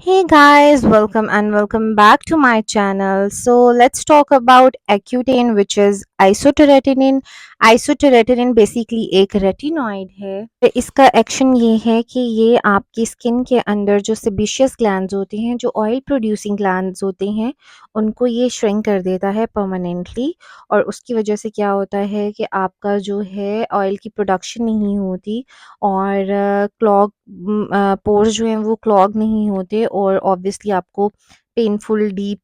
Hey guys, welcome back to my channel. So let's talk about Accutane, which is isotretinoin. Isotretinoin basically एक retinoid है। इसका action ये है कि ये आपकी स्किन के अंदर जो सेबेशियस ग्लैंड्स होते हैं, जो ऑयल प्रोड्यूसिंग ग्लैंड्स होते हैं, उनको ये श्रिंक कर देता है परमानेंटली। और उसकी वजह से क्या होता है कि आपका जो है ऑयल की प्रोडक्शन नहीं होती और क्लॉग पोर्स जो हैं वो क्लॉग नहीं होते और ऑब्वियसली आपको पेनफुल डीप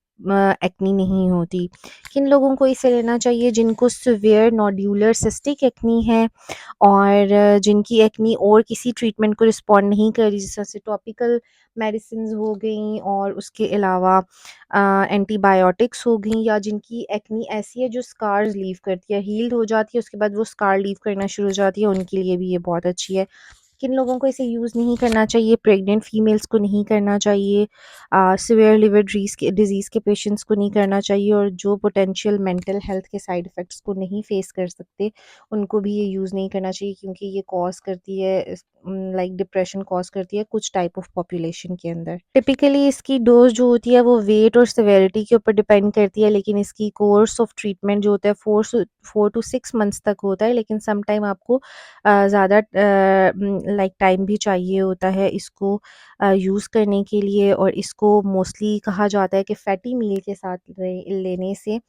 एक्नी नहीं होती। किन लोगों को इसे लेना चाहिए? जिनको सिवियर नोड्यूलर सिस्टिक एक्नी है और जिनकी एक्नी और किसी ट्रीटमेंट को रिस्पॉन्ड नहीं कर रही, जैसे टॉपिकल मेडिसिन हो गई और उसके अलावा एंटीबायोटिक्स हो गई, या जिनकी एक्नी ऐसी है जो स्कार्स लीव करती है, हील्ड हो जाती है उसके बाद वो स्कार लीव करना शुरू हो जाती है, उनके लिए भी ये बहुत अच्छी है। किन लोगों को इसे यूज़ नहीं करना चाहिए? प्रेग्नेंट फीमेल्स को नहीं करना चाहिए, सिवियर लिवर डिजीज़ के पेशेंट्स को नहीं करना चाहिए, और जो पोटेंशियल मेंटल हेल्थ के साइड इफ़ेक्ट्स को नहीं फेस कर सकते उनको भी ये यूज़ नहीं करना चाहिए, क्योंकि ये कॉज़ करती है लाइक डिप्रेशन कॉज़ करती है कुछ टाइप ऑफ पॉपुलेशन के अंदर। टिपिकली इसकी डोज़ जो होती है वो वेट और सेवेरिटी के ऊपर डिपेंड करती है, लेकिन इसकी कोर्स ऑफ ट्रीटमेंट जो होता है 4 to 6 मंथ्स तक होता है, लेकिन सम टाइम आपको ज़्यादा लाइक टाइम भी चाहिए होता है इसको यूज़ करने के लिए। और इसको मोस्टली कहा जाता है कि फैटी मील के साथ लेने से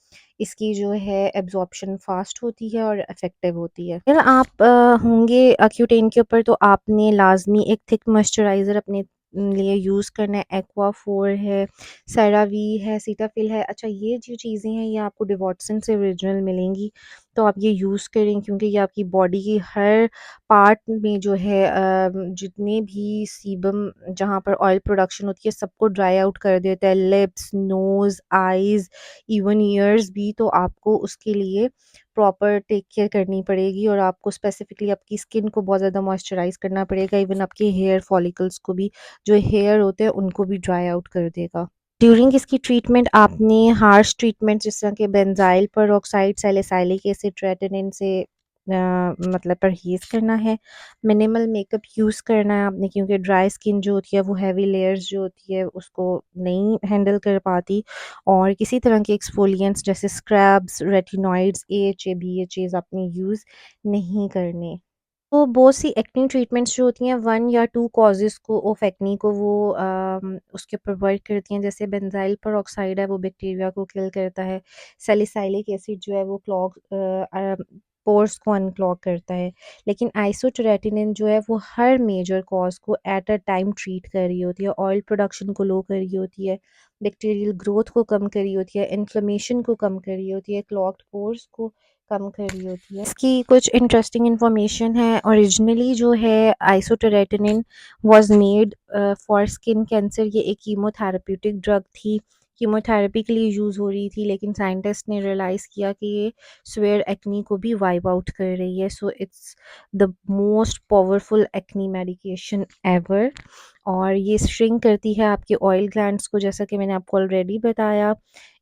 इसकी जो है एब्जॉर्प्शन फास्ट होती है और इफ़ेक्टिव होती है। फिर आप होंगे एक्यूटेन के ऊपर, तो आपने लाज़मी एक थिक मॉइस्चराइज़र अपने लिए यूज़ करना है। एक्वा 4 है, सेरावी है, सीटाफिल है। अच्छा, ये जो चीज़ें हैं ये आपको डिवॉटसन से ओरिजिनल मिलेंगी, तो आप ये यूज़ करें, क्योंकि ये आपकी बॉडी की हर पार्ट में जो है जितने भी सीबम जहाँ पर ऑयल प्रोडक्शन होती है सबको ड्राई आउट कर देता है, lips, nose, eyes, even ears भी। तो आपको उसके लिए प्रॉपर टेक केयर करनी पड़ेगी और आपको स्पेसिफिकली आपकी स्किन को बहुत ज़्यादा मॉइस्चराइज़ करना पड़ेगा। इवन आपके हेयर फॉलिकल्स को भी, जो हेयर होते हैं उनको भी ड्राई आउट कर देगा। ड्यूरिंग इसकी ट्रीटमेंट आपने हार्श ट्रीटमेंट जिस तरह के बेंजाइल पेरोक्साइड, सैलिसाइलिक एसिड, रेटिनिन से मतलब परहेज़ करना है। मिनिमल मेकअप यूज़ करना है आपने, क्योंकि ड्राई स्किन जो होती है वो हैवी लेयर्स जो होती है उसको नहीं हैंडल कर पाती। और किसी तरह के एक्सफोलिएंट्स जैसे स्क्रब्स, रेटिनॉइड्स, एएचए, बीएचएज़ आपने यूज़ नहीं करने। तो बहुत सी एक्ने ट्रीटमेंट्स जो होती हैं 1 या 2 कॉजेज़ को ऑफ एक्ने को वो उसके ऊपर वर्क करती हैं। जैसे बेंज़ाइल पेरोक्साइड है वो बैक्टीरिया को किल करता है। सैलिसाइलिक एसिड जो है वो पोर्स को अनक्लॉग करता है। लेकिन आइसोट्रेटिनिन जो है वो हर मेजर कॉज़ को एट अ टाइम ट्रीट कर रही होती है। ऑयल प्रोडक्शन को लो कर रही होती है, बैक्टीरियल ग्रोथ को कम कर रही होती है, इन्फ्लेमेशन को कम कर रही होती है, क्लॉग्ड पोर्स को कम कर रही होती है। इसकी कुछ इंटरेस्टिंग इन्फॉर्मेशन है। ओरिजिनली जो है isotretinoin was made for skin cancer. ये एक कीमोथेरेप्यूटिक ड्रग थी, कीमोथेरेपी के लिए यूज़ हो रही थी, लेकिन साइंटिस्ट ने रियलाइज़ किया कि ये स्वेयर एक्नी को भी वाइप आउट कर रही है। So it's the most powerful acne medication ever. और ये श्रिंक करती है आपके ऑयल ग्लैंड्स को, जैसा कि मैंने आपको ऑलरेडी बताया।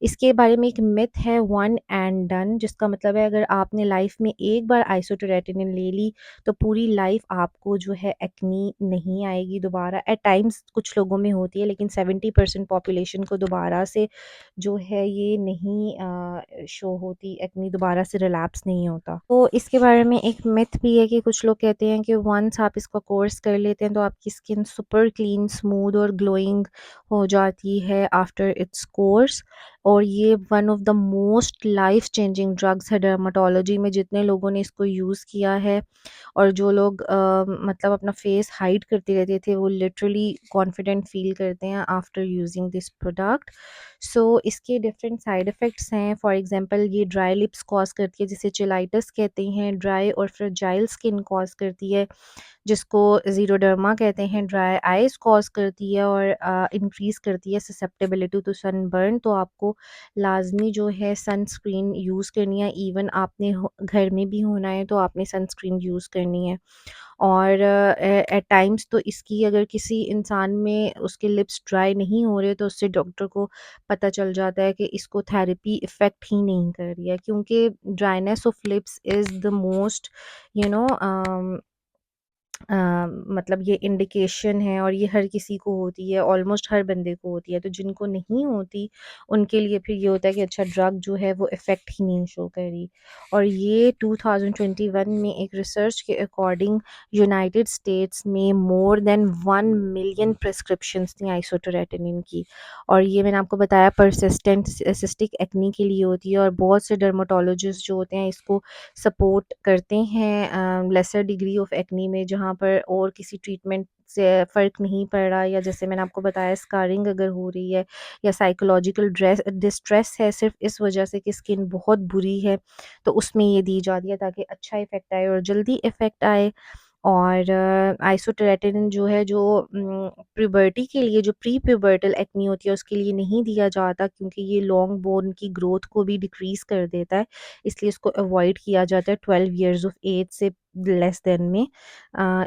इसके बारे में एक मिथ है, वन एंड डन, जिसका मतलब है अगर आपने लाइफ में एक बार आइसोटेरेटिनिन ले ली तो पूरी लाइफ आपको जो है एक्नी नहीं आएगी दोबारा। एट टाइम्स कुछ लोगों में होती है, लेकिन 70% पॉपुलेशन को दोबारा से जो है ये नहीं शो होती, एक्नी दोबारा से रिलैप्स नहीं होता। तो इसके बारे में एक मिथ भी है कि कुछ लोग कहते हैं कि वंस आप इसका कोर्स कर लेते हैं तो आपकी स्किन सुपर क्लीन, स्मूथ और ग्लोइंग हो जाती है आफ्टर इट्स कोर्स। और ये one of the most life changing drugs है डर्माटोलॉजी में। जितने लोगों ने इसको यूज़ किया है और जो लोग मतलब अपना फेस हाइड करते रहते थे, वो लिटरली कॉन्फिडेंट फील करते हैं आफ्टर यूजिंग दिस प्रोडक्ट। सो इसके डिफरेंट साइड इफ़ेक्ट्स हैं। फॉर एग्जांपल ये ड्राई लिप्स कॉज करती है, जिसे चिलाइटिस कहते हैं। ड्राई और फ्रेजाइल स्किन कॉज करती है, जिसको ज़ीरोडर्मा कहते हैं। ड्राई आइज़ कॉज़ करती है और इंक्रीज़ करती है ससेप्टेबिलिटी टू सनबर्न। तो आपको लाज़मी जो है सनस्क्रीन यूज़ करनी है। इवन आपने घर में भी होना है तो आपने सनस्क्रीन यूज़ करनी है। और एट टाइम्स तो इसकी अगर किसी इंसान में उसके लिप्स ड्राई नहीं हो रहे तो उससे डॉक्टर को पता चल जाता है कि इसको थेरेपी इफ़ेक्ट ही नहीं कर रही है, क्योंकि dryness of lips is the most you know uh, मतलब ये इंडिकेशन है और ये हर किसी को होती है, ऑलमोस्ट हर बंदे को होती है। तो जिनको नहीं होती उनके लिए फिर ये होता है कि अच्छा ड्रग जो है वो इफ़ेक्ट ही नहीं शो करी। और ये 2021 में एक रिसर्च के अकॉर्डिंग यूनाइटेड स्टेट्स में मोर देन 1 मिलियन प्रिस्क्रिप्शंस थी आइसोटोरेटिनिन की। और ये मैंने आपको बताया परसिस्टेंट सिस्टिक एक्नी के लिए होती है, और बहुत से डर्मेटोलॉजिस्ट जो होते हैं इसको सपोर्ट करते हैं लेसर डिग्री ऑफ एक्नी में, जहाँ पर और किसी ट्रीटमेंट से फ़र्क नहीं पड़ रहा, या जैसे मैंने आपको बताया स्कारिंग अगर हो रही है या साइकोलॉजिकल ड्रेस डिस्ट्रेस है सिर्फ इस वजह से कि स्किन बहुत बुरी है, तो उसमें ये दी जाती है ताकि अच्छा इफ़ेक्ट आए और जल्दी इफ़ेक्ट आए। और आइसोटेरेटिन जो है जो प्यूबर्टी के लिए जो प्री प्यूबर्टल एक्नी होती है उसके लिए नहीं दिया जाता, क्योंकि ये लॉन्ग बोन की ग्रोथ को भी डिक्रीज़ कर देता है, इसलिए इसको अवॉइड किया जाता है 12 इयर्स ऑफ एज से लेस देन में।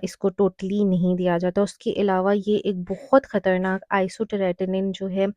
इसको टोटली नहीं दिया जाता। उसके अलावा ये एक बहुत ख़तरनाक आइसोटेरेटिनिन जो है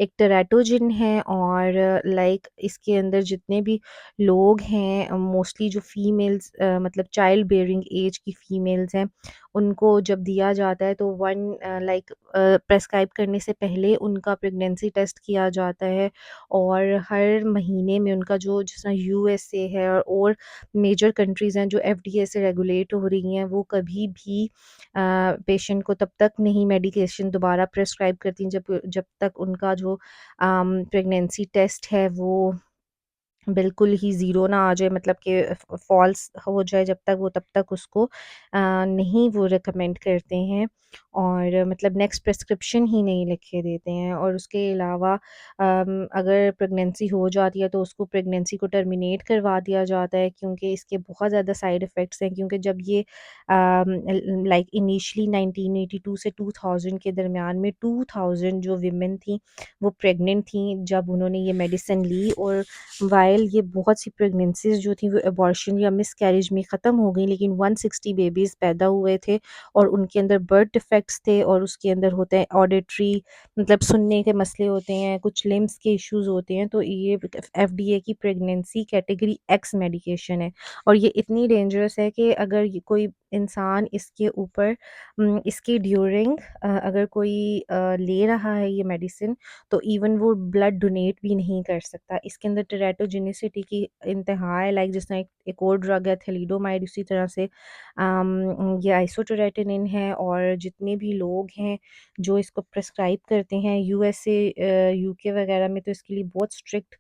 एक टेराटोजिन है, और लाइक इसके अंदर जितने भी लोग हैं मोस्टली जो फीमेल्स मतलब चाइल्ड बेयरिंग एज की फीमेल्स हैं, उनको जब दिया जाता है तो वन लाइक प्रेस्क्राइब करने से पहले उनका प्रेगनेंसी टेस्ट किया जाता है। और हर महीने में उनका जो जिस तरह यूएसए है और मेजर कंट्रीज़ हैं जो एफडीए से रेगुलेट हो रही हैं, वो कभी भी पेशेंट को तब तक नहीं मेडिकेशन दोबारा प्रेस्क्राइब करती जब जब तक उनका जो प्रेगनेंसी टेस्ट है वो बिल्कुल ही ज़ीरो ना आ जाए, मतलब कि फ़ॉल्स हो जाए, जब तक वो तब तक उसको नहीं वो रिकमेंड करते हैं, और मतलब नेक्स्ट प्रिस्क्रिप्शन ही नहीं लिख के देते हैं। और उसके अलावा अगर प्रेगनेंसी हो जाती है तो उसको प्रेगनेंसी को टर्मिनेट करवा दिया जाता है, क्योंकि इसके बहुत ज़्यादा साइड इफ़ेक्ट्स हैं। क्योंकि जब ये लाइक इनिशियली 1982 से 2000 के दरमियान में 2000 जो वीमेन थी वो प्रेग्नेंट थी जब उन्होंने ये मेडिसिन ली, और वाइल ये बहुत सी प्रेगनेंसीज़ जो थी वो अबॉर्शन या मिसकैरेज में ख़त्म हो गई, लेकिन 160 बेबीज़ पैदा हुए थे और उनके अंदर बर्थ डिफेक्ट्स थे, और उसके अंदर होते हैं ऑडिटरी मतलब सुनने के मसले होते हैं, कुछ लिम्स के इश्यूज़ होते हैं। तो ये एफडीए की प्रेगनेंसी कैटेगरी एक्स मेडिकेशन है, और ये इतनी डेंजरस है कि अगर ये कोई इंसान इसके ऊपर इसके ड्यूरिंग अगर कोई ले रहा है ये मेडिसिन, तो इवन वो ब्लड डोनेट भी नहीं कर सकता। इसके अंदर टेराटोजेनिसिटी की इंतहा है, लाइक जिस तरह एक और ड्रग है थैलिडोमाइड, उसी तरह से ये आइसोटेरेटिनिन है। और जितने भी लोग हैं जो इसको प्रेस्क्राइब करते हैं यूएसए यूके वगैरह में, तो इसके लिए बहुत स्ट्रिक्ट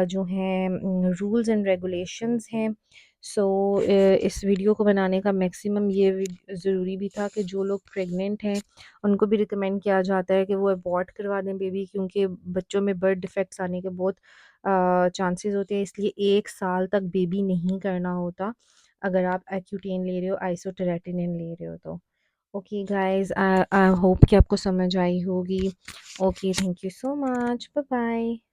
जो हैं रूल्स एंड रेगुलेशंस हैं। सो इस वीडियो को बनाने का मैक्सिमम ये ज़रूरी भी था कि जो लोग प्रेग्नेंट हैं उनको भी रिकमेंड किया जाता है कि वो अबॉर्ट करवा दें बेबी, क्योंकि बच्चों में बर्थ डिफेक्ट्स आने के बहुत चांसेस होते हैं, इसलिए 1 साल तक बेबी नहीं करना होता अगर आप एक्यूटेन ले रहे हो, आइसोटेरेटिनिन ले रहे हो तो। ओके गाइस, आई होप कि आपको समझ आई होगी। Okay, thank you so much, bye bye.